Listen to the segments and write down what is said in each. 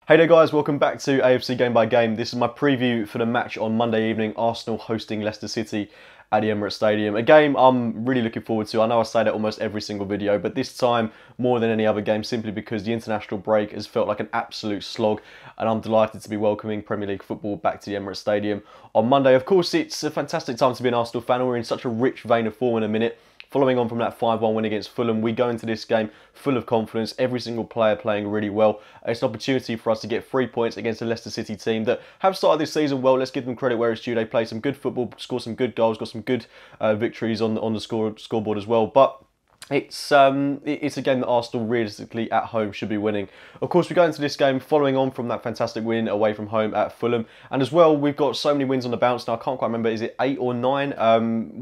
Hey there guys, welcome back to AFC Game by Game. This is my preview for the match on Monday evening, Arsenal hosting Leicester City at the Emirates Stadium. A game I'm really looking forward to. I know I say that almost every single video, but this time more than any other game simply because the international break has felt like an absolute slog and I'm delighted to be welcoming Premier League football back to the Emirates Stadium on Monday. Of course, it's a fantastic time to be an Arsenal fan. We're in such a rich vein of form in a minute. Following on from that 5-1 win against Fulham, we go into this game full of confidence, every single player playing really well. It's an opportunity for us to get 3 points against a Leicester City team that have started this season well. Let's give them credit where it's due. They played some good football, scored some good goals, got some good victories on the scoreboard as well. But it's a game that Arsenal realistically at home should be winning. Of course, we go into this game following on from that fantastic win away from home at Fulham. And as well, we've got so many wins on the bounce now. I can't quite remember, is it 8 or 9?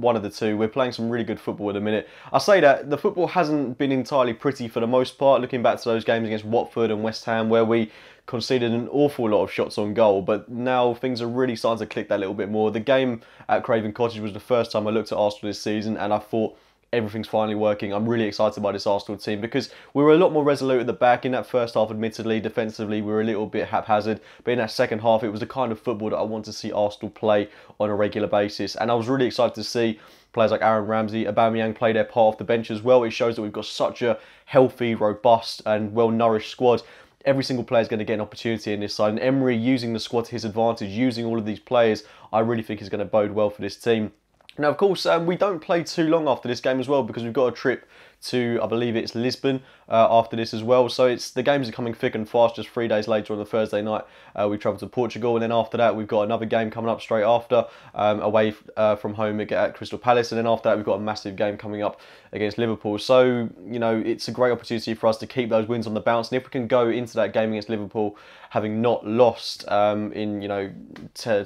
One of the two. We're playing some really good football at the minute. I say that, the football hasn't been entirely pretty for the most part, looking back to those games against Watford and West Ham where we conceded an awful lot of shots on goal, but now things are really starting to click that little bit more. The game at Craven Cottage was the first time I looked at Arsenal this season and I thought, everything's finally working. I'm really excited by this Arsenal team because we were a lot more resolute at the back. In that first half, admittedly, defensively, we were a little bit haphazard. But in that second half, it was the kind of football that I want to see Arsenal play on a regular basis. And I was really excited to see players like Aaron Ramsey, Aubameyang play their part off the bench as well. It shows that we've got such a healthy, robust and well-nourished squad. Every single player is going to get an opportunity in this side. And Emery using the squad to his advantage, using all of these players, I really think is going to bode well for this team. Now, of course, we don't play too long after this game as well because we've got a trip to, I believe it's Lisbon after this as well. So the games are coming thick and fast. Just 3 days later on the Thursday night, we travel to Portugal. And then after that, we've got another game coming up straight after, away from home at Crystal Palace. And then after that, we've got a massive game coming up against Liverpool. So, you know, it's a great opportunity for us to keep those wins on the bounce. And if we can go into that game against Liverpool having not lost in,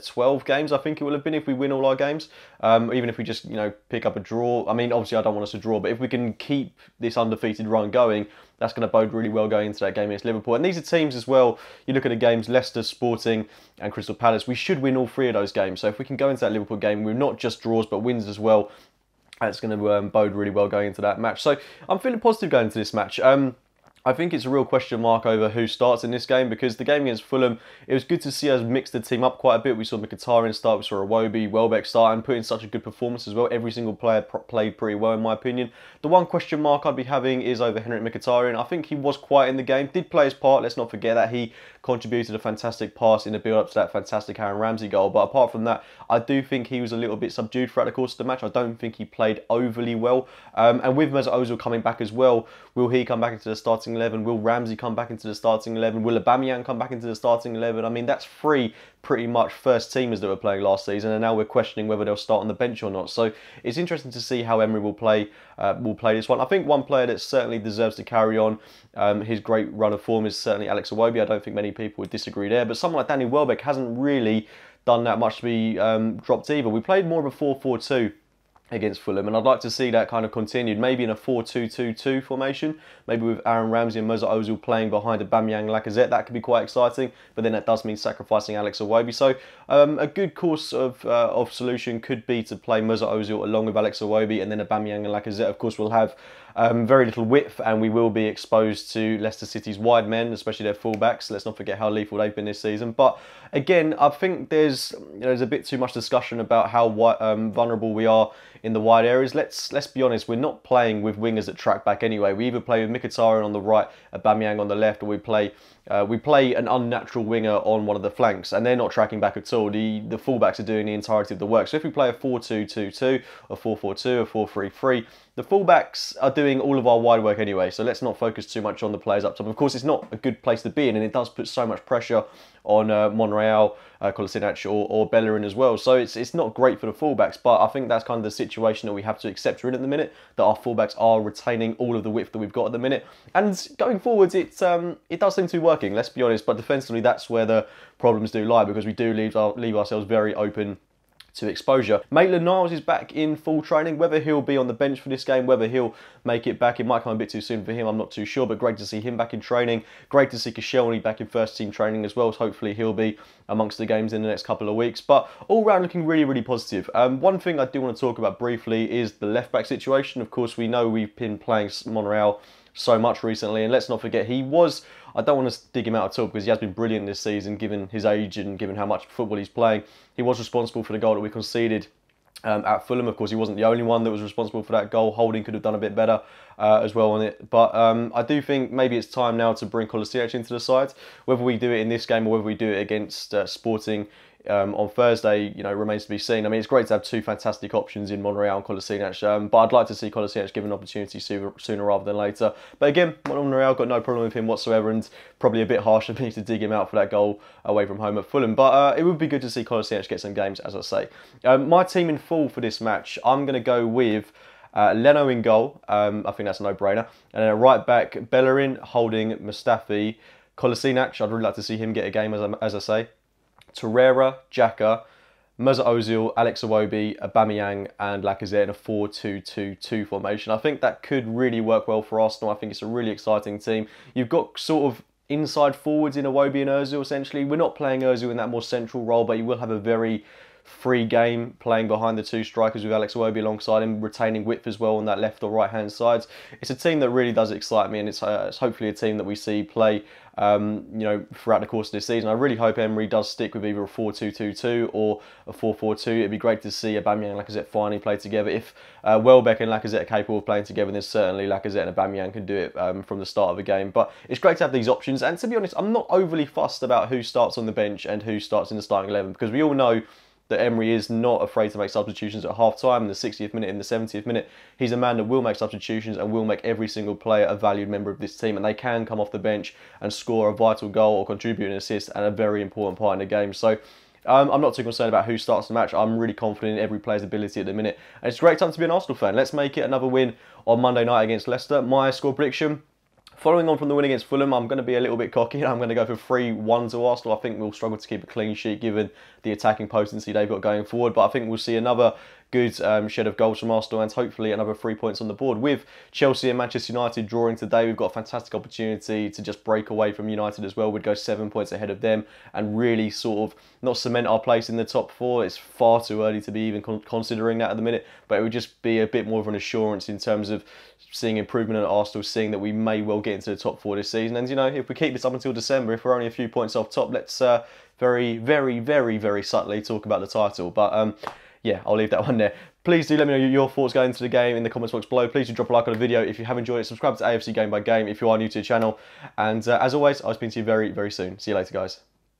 12 games, I think it will have been if we win all our games. Even if we just, pick up a draw. I mean, obviously I don't want us to draw, but if we can keep this undefeated run going, that's going to bode really well going into that game against Liverpool. And these are teams as well, you look at the games, Leicester, Sporting and Crystal Palace, we should win all 3 of those games. So if we can go into that Liverpool game with not just draws, but wins as well, that's going to bode really well going into that match. So I'm feeling positive going into this match. I think it's a real question mark over who starts in this game because the game against Fulham, it was good to see us mix the team up quite a bit. We saw Mkhitaryan start, we saw Iwobi, Welbeck start and put in such a good performance as well. Every single player played pretty well in my opinion. The one question mark I'd be having is over Henrik Mkhitaryan. I think he was quiet in the game, did play his part, let's not forget that. He contributed a fantastic pass in the build-up to that fantastic Aaron Ramsey goal. But apart from that, I do think he was a little bit subdued throughout the course of the match. I don't think he played overly well. And with Mesut Ozil coming back as well, will he come back into the starting 11? Will Ramsey come back into the starting 11? Will Aubameyang come back into the starting 11? I mean, that's 3 pretty much first teamers that were playing last season, and now we're questioning whether they'll start on the bench or not. So it's interesting to see how Emery will play this one. I think one player that certainly deserves to carry on his great run of form is certainly Alex Iwobi. I don't think many people would disagree there, but someone like Danny Welbeck hasn't really done that much to be dropped either. We played more of a 4-4-2 against Fulham, and I'd like to see that kind of continued, maybe in a 4-2-2-2 formation, maybe with Aaron Ramsey and Mesut Ozil playing behind Aubameyang and Lacazette. That could be quite exciting, but then that does mean sacrificing Alex Iwobi. So a good course of solution could be to play Mesut Ozil along with Alex Iwobi, and then Aubameyang and Lacazette, of course, will have very little width, and we will be exposed to Leicester City's wide men, especially their fullbacks. Let's not forget how lethal they've been this season. But again, I think there's a bit too much discussion about how vulnerable we are in the wide areas. Let's be honest, we're not playing with wingers that track back anyway. We either play with Mkhitaryan on the right, Aubameyang on the left, or we play an unnatural winger on one of the flanks, and they're not tracking back at all. The fullbacks are doing the entirety of the work. So if we play a 4-2-2-2, a 4-4-2, a 4-3-3, the fullbacks are doing all of our wide work anyway, so let's not focus too much on the players up top. Of course, it's not a good place to be in, and it does put so much pressure on Monreal, Kolasinac or Bellerin as well. So it's not great for the fullbacks, but I think that's kind of the situation that we have to accept we're in at the minute, that our fullbacks are retaining all of the width that we've got at the minute. And going forwards, it does seem to be working, let's be honest, but defensively that's where the problems do lie, because we do leave ourselves very open to exposure. Maitland-Niles is back in full training. Whether he'll be on the bench for this game, whether he'll make it back, it might come a bit too soon for him, I'm not too sure, but great to see him back in training. Great to see Koscielny back in first team training as well, so hopefully he'll be amongst the games in the next couple of weeks. But all round looking really, really positive. One thing I do want to talk about briefly is the left back situation. Of course, we know we've been playing Monreal so much recently, and let's not forget he was I don't want to dig him out at all because he has been brilliant this season, given his age and given how much football he's playing. He was responsible for the goal that we conceded at Fulham. Of course, he wasn't the only one that was responsible for that goal. Holding could have done a bit better as well on it. But I do think maybe it's time now to bring Kolasinac into the side. Whether we do it in this game or whether we do it against Sporting on Thursday, remains to be seen. I mean, it's great to have two fantastic options in Monreal and Kolasinac, but I'd like to see Kolasinac given an opportunity sooner rather than later. But again, Monreal, got no problem with him whatsoever, and probably a bit harsh of me to dig him out for that goal away from home at Fulham. But it would be good to see Kolasinac get some games, as I say. My team in full for this match, I'm going to go with Leno in goal. I think that's a no-brainer. And then a right back, Bellerin, Holding, Mustafi, Kolasinac. I'd really like to see him get a game, as I say. Torreira, Xhaka, Mesut Ozil, Alex Iwobi, Aubameyang and Lacazette in a 4-2-2-2 formation. I think that could really work well for Arsenal. I think it's a really exciting team. You've got sort of inside forwards in Iwobi and Ozil, essentially. We're not playing Ozil in that more central role, but you will have a very free game playing behind the two strikers with Alex Iwobi alongside him, retaining width as well on that left or right hand sides. It's a team that really does excite me, and it's hopefully a team that we see play throughout the course of this season. I really hope Emery does stick with either a 4-2-2-2 or a 4-4-2. It'd be great to see Aubameyang and Lacazette finally play together. If Welbeck and Lacazette are capable of playing together, then certainly Lacazette and Aubameyang can do it from the start of the game. But it's great to have these options, and to be honest, I'm not overly fussed about who starts on the bench and who starts in the starting 11, because we all know that Emery is not afraid to make substitutions at half-time, in the 60th minute, in the 70th minute. He's a man that will make substitutions and will make every single player a valued member of this team, and they can come off the bench and score a vital goal or contribute an assist and a very important part in the game. So I'm not too concerned about who starts the match. I'm really confident in every player's ability at the minute. And it's a great time to be an Arsenal fan. Let's make it another win on Monday night against Leicester. My score prediction: following on from the win against Fulham, I'm going to be a little bit cocky. I'm going to go for 3-1 to Arsenal. I think we'll struggle to keep a clean sheet given the attacking potency they've got going forward. But I think we'll see another good shed of goals from Arsenal and hopefully another 3 points on the board. With Chelsea and Manchester United drawing today, we've got a fantastic opportunity to just break away from United as well. We'd go 7 points ahead of them and really sort of not cement our place in the top four. It's far too early to be even considering that at the minute, but it would just be a bit more of an assurance in terms of seeing improvement at Arsenal, seeing that we may well get into the top four this season. And if we keep this up until December, if we're only a few points off top, let's very, very, very, very subtly talk about the title. But yeah, I'll leave that one there. Please do let me know your thoughts going into the game in the comments box below. Please do drop a like on the video if you have enjoyed it. Subscribe to AFC Game by Game if you are new to the channel. And as always, I'll speak to you very, very soon. See you later, guys.